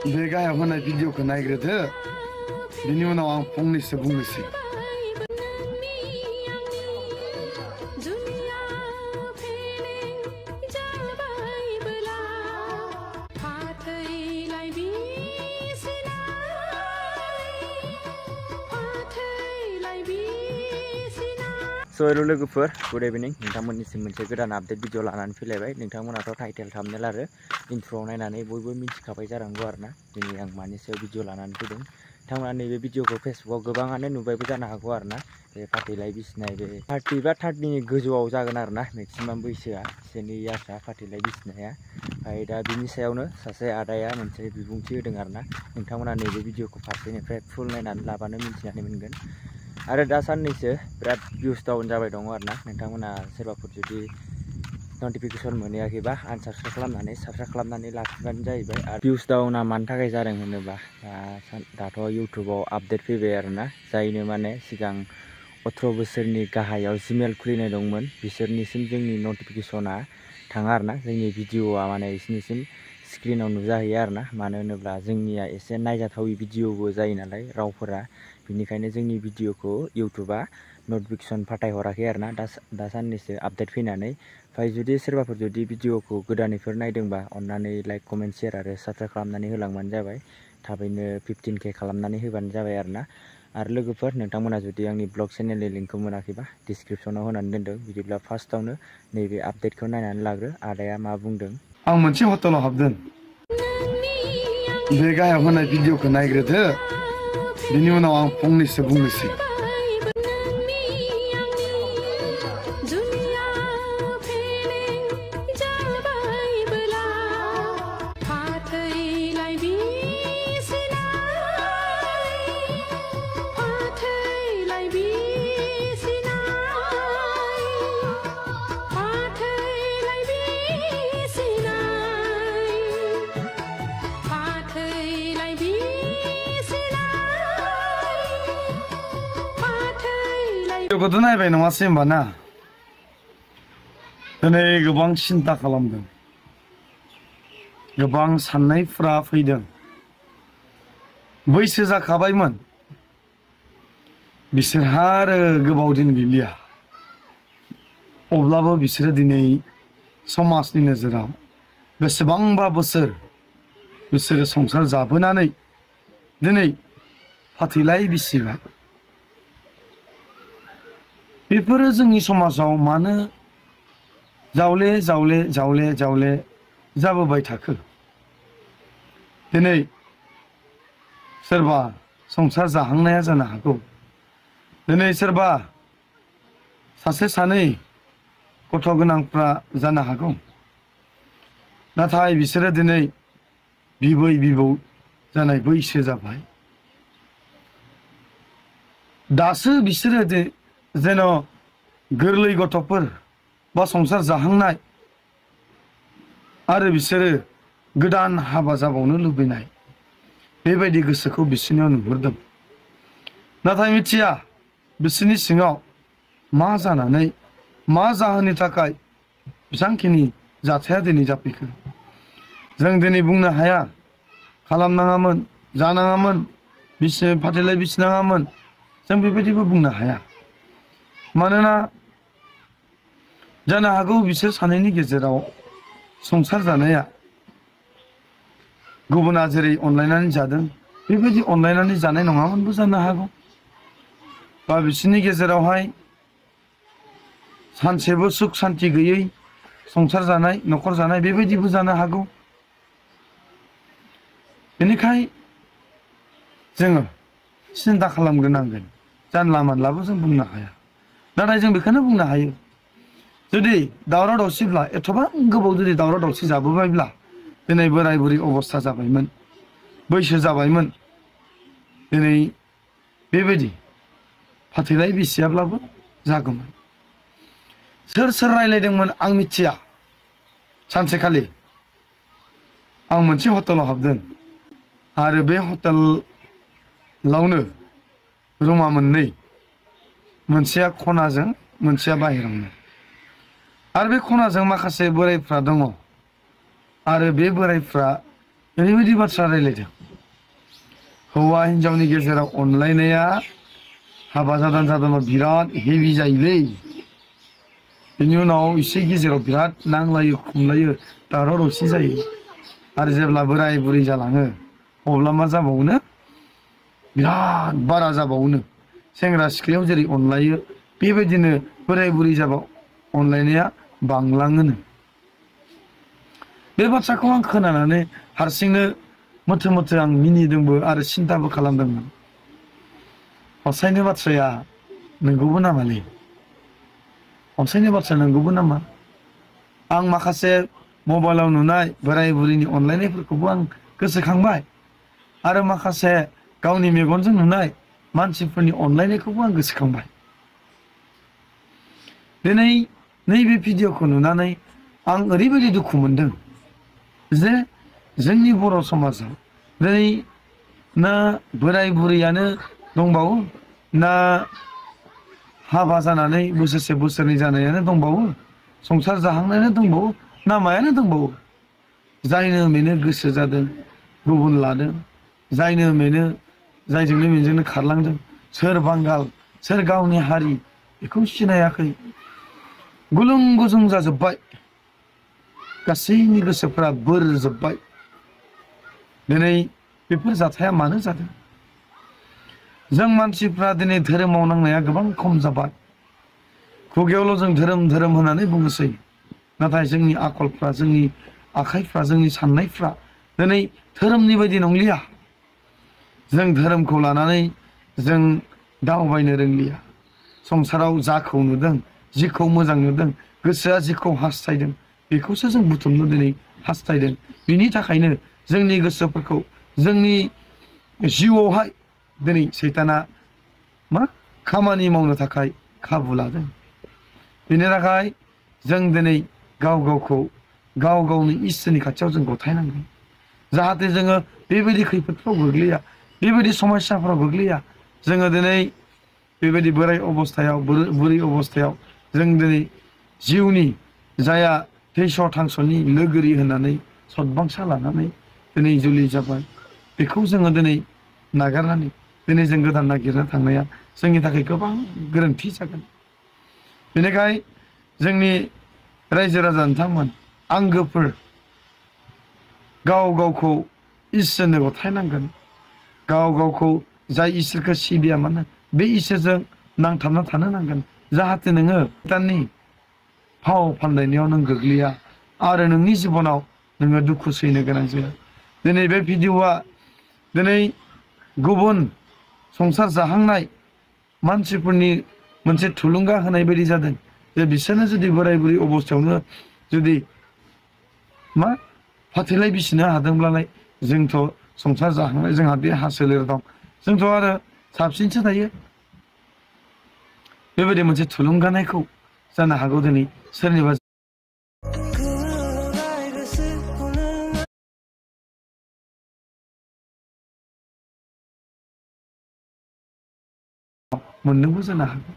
बे गाहायाव होनाय भिडिअखौ नायग्रोदो बिनि उनाव आं फंनैसो बुंनोसै। So hello लोगोफोर, गुड इभिनिं। नोंथांमोननिसिम मोनसे गोदान आपडेट भिडिअ लानानै फैलायबाय। नोंथांमोनाथ' टाइटेल थाम्बनेल आरो इन्ट्र' नायनानै बयबो मिथिखाबाय जानांगौ आरोना दिनै आं मानि सायाव भिडिअ लानानै फैदों। नोंथांमोना नैबे भिडिअखौ फेसबुकाव गोबाङानो नुबायबो जानो हागौ आरोना। बे फाथैलाइ बिसिनाय बे 30 बा 30नि गोजौआव जागोन आरोना मेक्सिमाम बैसोआ बिसोरनि यार्सआ फाथैलाइ बिसिनाया। ओमफ्राय दा बिनि सायावनो सासे आदाया मोनसे बिबुंथि होदों आरोना। नोंथांमोना नैबे भिडिअखौ फारसेनिफ्राय फुल नायनानै लाबानो मिथिनानै मोनगोन। आरो दा साननैसो बिराद भिउस डाउन जाबाय दङ आरोना। नोंथांमोना सोरबाफोर जुदि नटिफिकेसन मोनैयाखैबा आनसाबस्क्राइब खालामनानै साबस्क्राइब खालामनानै लाखिबानो जाहैबाय। आरो भिउस डाउना मानि थाखाय जादों होनोबा दाथ' इउटुबाव आपडेट फैबाय आरोना। जायनो माने सिगां 18 बोसोरनि गाहायाव जिमेल खुलिनाय दंमोन बिसोरनिसिम जोंनि नटिफिकेसना थाङा आरोना। जोंनि भिडिअआ माने बिसोरनिसिम स्क्रिनाव नुजाहैयो आरोना। मानो होनोब्ला जोंनिया एसे नायजाथावि भिडिअबो जायो नालाय रावफोरा, बिनिखायनो जोंनि भिडिअखौ इउटुबा नटिफिकेसन फाथायहराखै आरोना दा साननैसो आपडेट फैनानै। ओमफ्राय जुदि सोरबाफोर जुदि भिडिअखौ गोदानैफोर नायदोंबा अननानै लाइक कमेन्ट शेयार आरो साबस्क्राइब खालामनानै होलांबानो जाबाय। थाबैनो 15K खालामनानै होबानो जाबाय आरोना। आरो लोगोफोर, नोंथांमोना जुदि आंनि ब्लग चेनेलनि लिंकखौ मोनाखैबा डिसक्रिपसनाव होनानै दोनदों। बिदिब्ला फार्स्टआवनो नैबे आपडेटखौ नायनानै लाग्रो आदाया मा बुंदों। आं मोनसे हटेलाव हाबदों। बे गाहायाव होनाय भिडिअखौ नायग्रोदो बिनि उनाव आं फंनैसो बुंनोसै। भिडिअखौथ' नायबाय नङासै होमबा ना? दिनै गोबां सिन्था खालामदों, गोबां साननायफ्रा फैदों। बैसो जाखाबायमोन बिसोरहा आरो गोबाव दिन गैलिया। अब्लाबो बिसोरो दिनै समाजनि नोजोराव बेसेबांबा बोसोर बिसोरो संसार जाबोनानै दिनै फाथैलाइ बिसिबाय। बेफोरो जोंनि समाजाव मानो जावले जावले जावले जावले जाबोबाय थाखो? दिनै सोरबा संसार जाहांनाया जानो हागौ, दिनै सोरबा सासे सानै गथ' गोनांफ्रा जानो हागौ, नाथाय बिसोरो दिनै बिबै बिबौ जानाय बैसो जाबाय। दासो बिसोरो जेन' गोरलै गथ'फोर बा संसार जाहांनाय आरो बिसोरो गोदान हाबा जाबावनो लुबैनाय बेबायदि गोसोखौ बिसोरनियाव नुहुरदों। नाथाय मिथिया बिसोरनि सिङाव मा जानानै मा जाहोननि थाखाय बेसांखिनि जाथाया दिनै जाफैखो। जों दिनै बुंनो हाया खालामनाङामोन, जानाङामोन, फाथैलाइ बिसिनाङामोन, जों बेबायदिबो बुंनो हाया। मानोना जानो हागौ बिसोर सानैनि गेजेराव संसार जानाया गुबुना जेरै अनलायनानै जादों बेबायदि अनलायनानै जानाय नङामोनबो जानो हागौ। बा बिसोरनि गेजेरावहाय सानसेबो सुख सान्ति गैयै संसार जानाय, न'खर जानाय बेबायदिबो जानो हागौ। बेनिखाय जोङो सिन्था खालामग्रोनांगोन। जानला मानलाबो जों बुंनो हाया। नाथाय जों बेखौनो बुंनो हायो, जुदि दावराव दावसिब्ला एथबां गोबाव जुदि दावराव दावसि जाबोबायब्ला दिनै बोराय बुरै अबस्था जाबायमोन, बैसो जाबायमोन, दिनै बेबायदि फाथैलाइ बिसियाब्लाबो जागौमोन। सोर सोर रायलायदोंमोन आं मिथिया। सानसेखालि आं मोनसे हटेलाव हाबदों आरो बे हटेलावनो रुमा मोननै, मोनसेया खनाजों मोनसेया बाहेरावनो। आरो बे खनाजों माखासे बोरायफ्रा दङ आरो बे बोरायफ्रा ओरैबायदि बाथ्रा रायलायदों हौवा हिन्जावनि गेजेराव अनलायनाया हाबा जादोंबा बिराद हेभि जायोलै बेनि उनाव एसे गेजेराव बिराद नांलायो खमलायो दावराव दावसि जायो आरो जेब्ला बोराय बुरै जालाङो अब्ला मा जाबावोनो बिराद बारा जाबावोनो सेंग्रा सिख्लायाव जेरै अनलायो बेबायदिनो बोराय बुरै जाबा अनलायनाया बांलाङोनो बे बाथ्राखौ आं खोनानानै हारसिंनो मोथो मोथो आं मिनिदोंबो आरो सिन्ताबो खालामदोंमोन अनसायनाय बाथ्राया नंगौबो नामालै अनसायनाय बाथ्रा नंगौबो नामा आं माखासे मबाइलाव नुनाय बोराय बुरैनि अनलायनायफोरखौबो आं गोसोखांबाय आरो माखासे गावनि मेगनजों नुनाय मानसिफोरनि अनलायनायखौबो आं गोसोखांबाय दिनै नैबे भिडिअखौ नुनानै आं ओरैबायदि दुखु मोनदों जे जोंनि बर' समाजाव दिनै ना बोराय बुरैयानो दंबावो ना हाबा जानानै बोसोरसे बोसोरनै जानायानो दंबावो संसार जाहांनायानो दंबावो ना मायानो दंबावो जायनो बेनो गोसो जादों गुबुन लादों जायनो बेनो जायजोंनो बेजोंनो खारलांदों सोर बांगाल सोर गावनि हारि बेखौ सिनायाखै गुलुं गुजुं जाजोब्बाय गासैनि गोसोफ्रा बोरजोब्बाय दिनै बेफोर जाथाया मानो जादों जों मानसिफ्रा दिनै धोरोमाव नांनाया गोबां खम जाबाय खुगायावल' जों धोरोम धोरोम होननानै बुंनोसै नाथाय जोंनि आखलफ्रा जोंनि आखाइफ्रा जोंनि साननायफ्रा दिनै धोरोमनि बायदि नंलिया जों धोरोमखौ लानानै जों दावबायनो रोंलिया संसाराव जाखौ नुदों जिखौ मोजां नुदों गोसोआ जिखौ हास्थायदों बेखौसो जों बुथुमनो दिनै हास्थायदों बिनि थाखायनो जोंनि गोसोफोरखौ जोंनि जिउआवहाय दिनै सैताना मा खामानि मावनो थाखाय खाबु लादों बेनि थाखाय जों दिनै गाव गावखौ गाव गावनि इसोरनि खाथियाव जों गथायनांगोन जाहाथे जोङो बेबायदि खैफोदफ्राव गोग्लैया बेबायदि समस्याफ्राव गोग्लैया जोङो दिनै बेबायदि बोराय अबस्थायाव बुरै अबस्थायाव जों दिनै जिउनि जाया थैस' थांस'नि लोगोरि होननानै सदबांसा लानानै दिनै जुलि जाबाय बेखौ जोङो दिनै नागारनानै दिनै जों गोदान नागिरनो थांनाया जोंनि थाखाय गोबां गोरोन्थि जागोन बेनिखायनो जोंनि रायजो राजा नोंथांमोन आंगोफोर गाव गावखौ इसोरनो गथायनांगोन गाव गावखौ जाय इसोरखौ सिबिया मानो बे इसोरजों नांथाबना थानो नांगोन जाहाथे नोङो सैताननि फाव फान्दायनायाव नों गोग्लैया आरो नोंनि जिबनाव नोङो दुखु सैनो गोनां जाया दिनै बे भिडिअआ दिनै गुबुन संसार जाहांनाय मानसिफोरनि मोनसे थुलुंगा होनाय बायदि जादों जे बिसोरनो जुदि बोराय बुरै अबस्थायावनो जुदि मा फाथैलाय बिसिनो हादोंब्लालाय जोंथ' संसार जाहांनाय जोंहा देहा सोलेर दं जोंथ' आरो साबसिनसो थायो बेबायदि मोनसे थुलुंगानायखौ जानो हागौ दिनै सोरनिबा मोननोबो जानो हागौ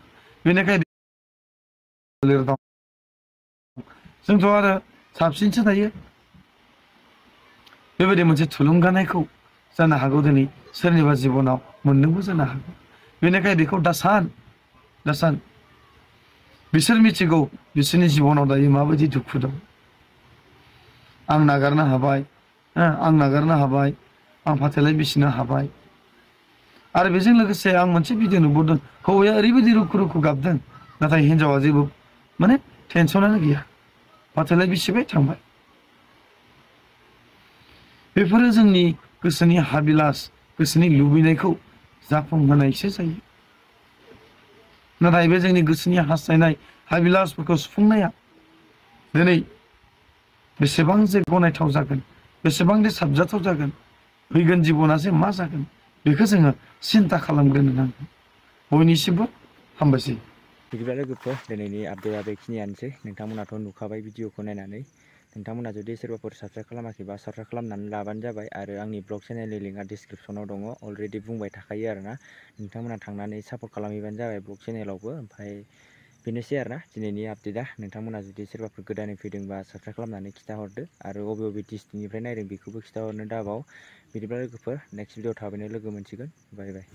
बेनिखायनो सोलेर दं जोंथ' आरो साबसिनसो थायो बेबायदि मोनसे थुलुंगानायखौ जानो हागौ दिनै सोरनिबा जिबनाव मोननोबो जानो हागौ बेनिखायनो बेखौ दासान बिसोर मिथिगौ बिसोरनि जिबनाव दायो माबायदि दुखु दं आं नागारनो हाबाय आं फाथैलाय बिसिनो हाबाय आरो बेजों लोगोसे आं मोनसे भिडिअ नुबोदों हौवाया ओरैबायदि रुखु रुखु गाबदों नाथाय हिन्जावा जेबो माने टेनसनानो गैया फाथैलाय बिसिबाय थांबाय बेफोरो जोंनि गोसोनि हाबिलास गोसोनि लुबैनायखौ जाफुंहोनायसो जायो नाथाय बे जोंनि गोसोनि हास्थायनाय हाबिलासफोरखौ सुफुंनाया दिनै बेसेबां जे गनायथाव जागोन बेसेबां जे साबजाथाव जागोन फैगोन जिबना जे मा जागोन बेखौ जोङो सिन्ता खालामग्रोनो नांगोन बयनिसिमबो हामबायसै बिदिब्ला लोगोफोर दिनैनि आपडेटआ बेखिनियानोसै नोंथांमोनाथ' नुखाबाय भिडिअखौ नायनानै नोंथांमोना जुदि सोरबाफोर साबस्क्राइब खालामाखैबा साबस्क्राइब खालामनानै लाबानो जाबाय आरो आंनि ब्लग चेनेलनि लिंकआ डिसक्रिपसनाव दङ अलरेडि बुंबाय थाखायो आरोना नोंथांमोना थांनानै सापर्ट खालामहैबानो जाबाय ब्लग चेनेलावबो ओमफ्राय बेनोसै आरोना दिनैनि आपडेटआ। नोंथांमोना जुदि सोरबाफोर गोदानै फैदोंबा साबस्क्राइब खालामनानै खिथाहरदो आरो बबे बबे डिस्ट्रिक्टनिफ्राय नायदों बेखौबो खिथाहरनो दाबाव। बिदिब्ला लोगोफोर नेक्स्ट भिडिअ थाबैनो लोगो मोनसिगोन। बाय बाय।